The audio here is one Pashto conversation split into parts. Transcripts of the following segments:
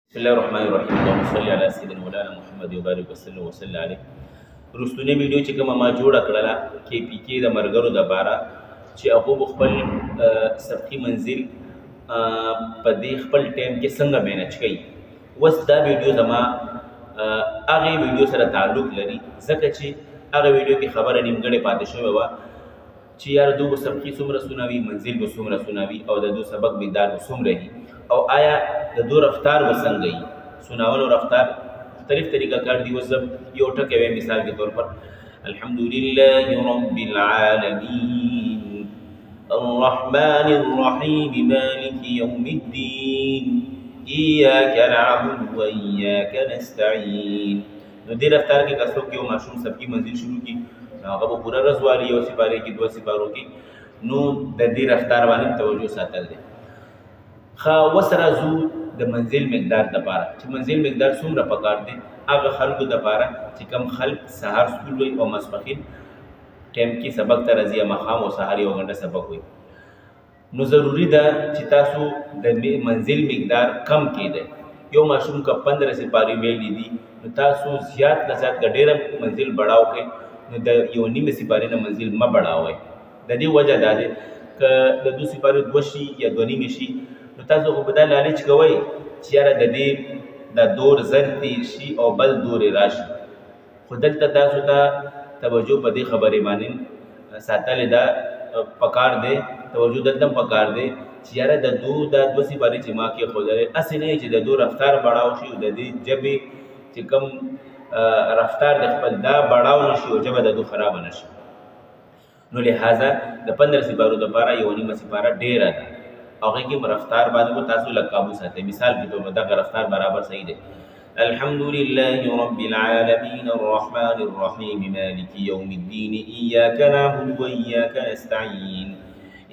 بسم الله الرحمن الرحیم. اللهم صل علی سیدنا مولانا محمد وبارک وسلم وصلی علیه. رستونی ویډیو چې کومه ما جوړه کړله کې پی کې د مرګرو د باره چې هغه خپل سبقي منزل په دې خپل ټایم کې څنګه مینج کوي. اوس دا ویډیو زما هغې ویډیو سره تعلق لري ځکه چې هغه ویډیو کې خبره نیمګړې پاتې شوې وه چې یار دو به سبقي څومره سنوي، منزل به څومره سنوي او د دو سبق مقدار به څومره وي او آیا د دو رفتار به څنګه وي. سناول او رفتار مختلف طریقه کار دي. اوس یو ټکی وایم مثال کے طور پر الحمدلله رب العالمین الرحمن الرحیم مالک یوم الدین ایاک نعبد و ایاک نستعین. نو دې رفتار کې که څوک یو ماشوم سبقي منزل شروع کړي نو هغه به پوره ورځ والي، یو سپارې کې دوه سپارو کې، نو د دې رفتار باندې توجه ساتل دی. اوس راځو د منزل مقدار دپاره چې منزل مقدار څومره پکار دی. هغه خلکو دپاره چې کم خلک سهار سکول وي او ماسپښین ټایم کې سبق ته راځي، ماښام او سهار یو غنټه سبق وي، نو ضروري ده چې تاسو د منزل مقدار کم کیدی. یو ماشوم که 15 سپارې ویلي دي نو تاسو زیات نه زیات که ډېره منزل بړاو کړئ نو د یو نیمه سپارې نه منزل مه بړاوئ. د دې وجه دا دی که د 2 سپارې 2 شي یا 2 نیمې شي نو تاسو خو به دا لالچ کوئ چې یاره د دې دا دور زر تیر شي او بل دورې راشي. خو دلته تاسو ته توجه په دې خبرې باندې ساتلې دا پکار دی، توجه دلته هم پکار دی چې یاره د دو دا 2 سپارې چې ما کېښودلې هسې نه چې د دو رفتار بړاو شي او د دې ژبې چې کوم رفتار د خپل دا بړاو نه شي او ژبه د دو خرابه نه شي. نو لہذا د 15 سپارو دپاره یو نیمه سپاره ډېره ده. هغې کې رفتار باندې به تاسو لږ قابو ساتئ. مثال کې طور دغه رفتار برابر صحیح دی. الحمدلله رب العالمین الرحمن الرحیم مالک یوم الدین ایاک نعبد و ایاک نستعین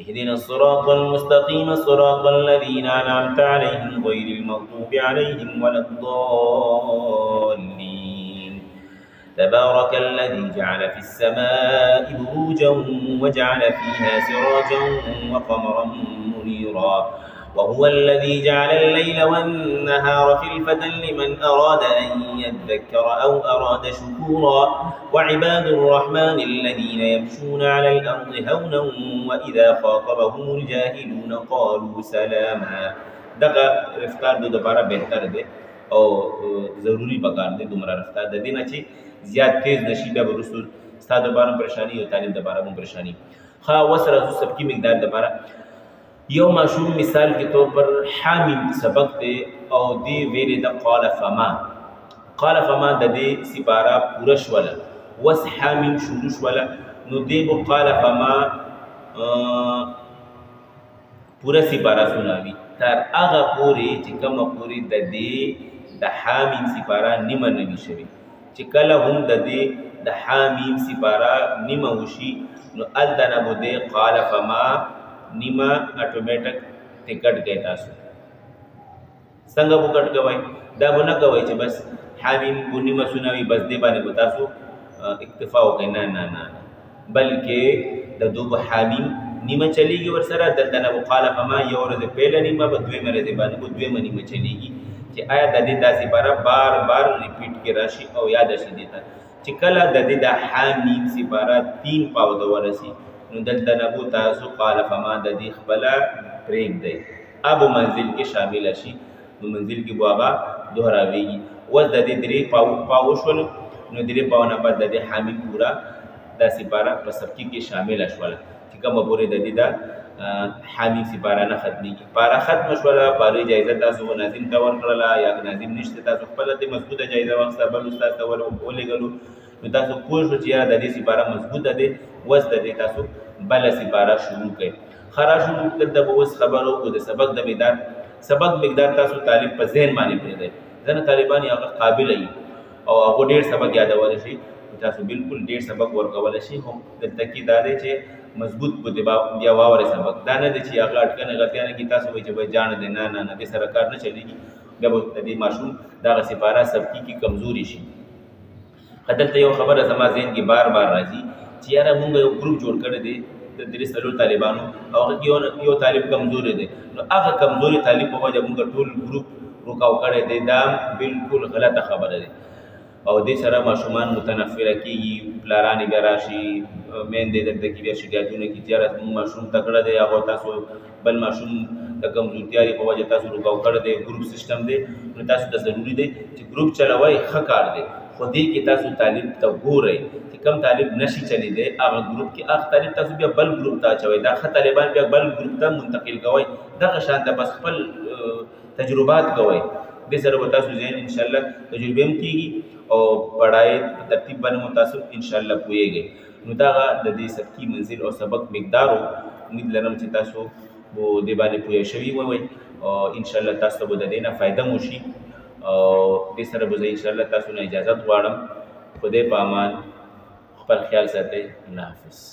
اهدنا الصراط المستقیم صراط الذین انعمت علیهم غیر المغضوب علیهم ولا الضالین تبارك الذي جعل في السماء بروجا وجعل فيها سراجا وقمرا منيرا وهو الذي جعل الليل والنهار خلفة لمن أراد أن يذكر أو أراد شكورا وعباد الرحمن الذين يمشون على الأرض هونا وإذا خاطبهم الجاهلون قالوا سلاما. دغه رفتار دو دوباره بهتر دی او ضروری پکار دی دومره رفتار د دې نه چې زیات تیز نشي، بیا به رسول ستا دپاره هم پریشاني او طالب دپاره هم پریشاني. اوس راځو سبقي مقدار دپاره. یو ماشوم مثال کے طور پر حامیم سبق دی او دی ویلې د قال فما. قال فما د دې سپاره پوره شوله، اوس حامیم شروع شوله نو دی به قال فما پوره سپاره سناوي تر هغه پورې چې کومه پورې د دې د حامیم سپاره نیمه نه وي شوې. چې کله هم د دې د حامیم سپاره نیمه وشي نو هلته نه به دی قال فما نیمه اټومیټک ته کټ کوئ. تاسو څنګه به کټ کوئ؟ دا به نه کوئ چې بس حامیم به نیمه سنوي بس دې باندې به تاسو اکتفا وکړئ. نه نه نه، بلکې د دو به حامیم نیمه چلیږي ورسره. دلته نه به قال فما یو ورځ پهله نیمه به دویمه ورځې باندې به دویمه نیمه چلیږي چې آیا د دې دا سپاره بار بار ریپیټ کې راشي او یاد شي دې ته چې کله د دې د حامیم سپاره 3 پاو ته ورسي نو دلته نه به تاسو قال فما د دې خپله پرېږدئ، اب منزل کې شامله شي نو منزل کې به هغه دوهراویږي. اوس د دې 3 پاو شولو نو 3 پاو نه بعد د دې حامیم پوره دا سپاره په سبقي کې شامله شوله چې کومه پورې د دې دا حامیم سپاره نه ختمېږي. پاره ختمه شوله، پارې جایزه تاسو ناظم ته ورکړله یا ناظم نشته تاسو خپله ته مضبوطه جایزه واخیسته بل استاد ته ولېږلو نو تاسو پوه شو چې یاره د دې سپاره مضبوطه دی. اوس د دې تاسو بله سپاره شروع کړئ. ښه شروع دلته به اوس خبر وکړو د سبق د مقدار. سبق مقدار تاسو طالب په ذهن باندې پرېږدئ. ځینې طالبان هغه قابله وي او هغه ډېر سبق یادولی شي، تاسو بالکل ډېر سبق ورکولی شي. خو دلته کې دا دی چې مضبوط په بیا واورئ سبق. دا نه دی چې هغه اټکنه غلطیانه کې تاسو وایئ چې بھائی جان دی، نه نه نه، دې سره کار نه چلېږي. بیا به د دې ماشوم دغه سپاره سبقي کې کمزوري شي. دلته یو خبره زما ذهن کې بار بار راځي چې یاره مونږ یو گروپ جوړ کړی دی د 3 طالبانو او هغه کې یو طالب کمزوري دی، نو هغه کمزوري طالب په وجه مونږ ټول ګروپ رکاو کړی دی دا بالکل غلطه خبره دی او دې سره ماشومان متنفره کېږي پلارانې بیا راشي میندې دلته کې بیا شکایتونه کوي چې یاره زموږ ماشوم تکړه دی هغه تاسو بل ماشوم د کمزورتیاري په وجه تاسو رکاو کړی دی ګروپ سیسټم دی نو تاسو ته ضروري دی چې ګروپ چلوئ ښه کار دی خو دې کې تاسو طالب ته ګورئ چې کم طالب نشي چلیدی هغه ګروپ کې هغه طالب تاسو بیا بل ګروپ ته اچوئ دا ښه طالبان بیا بل ګروپ ته منتقل کوئ دغه شان ته بس خپل تجربات کوئ دې سره به تاسو ذهن انشاءالله تجربې هم کېږي او پڑھائی ترتیب باندې مو تاسو انشاءالله پوهیږئ نو دغه د دې سبقي منزل او سبق مقدار امید لرم چې تاسو به دې باندې پوه شوي وئ او انشاءالله تاسو ته به د دې نه فایده مو شي او دې سره به زه انشاءالله تاسو نه اجازت غواړم خدای په امان خپل خیال ساتئ الله حافظ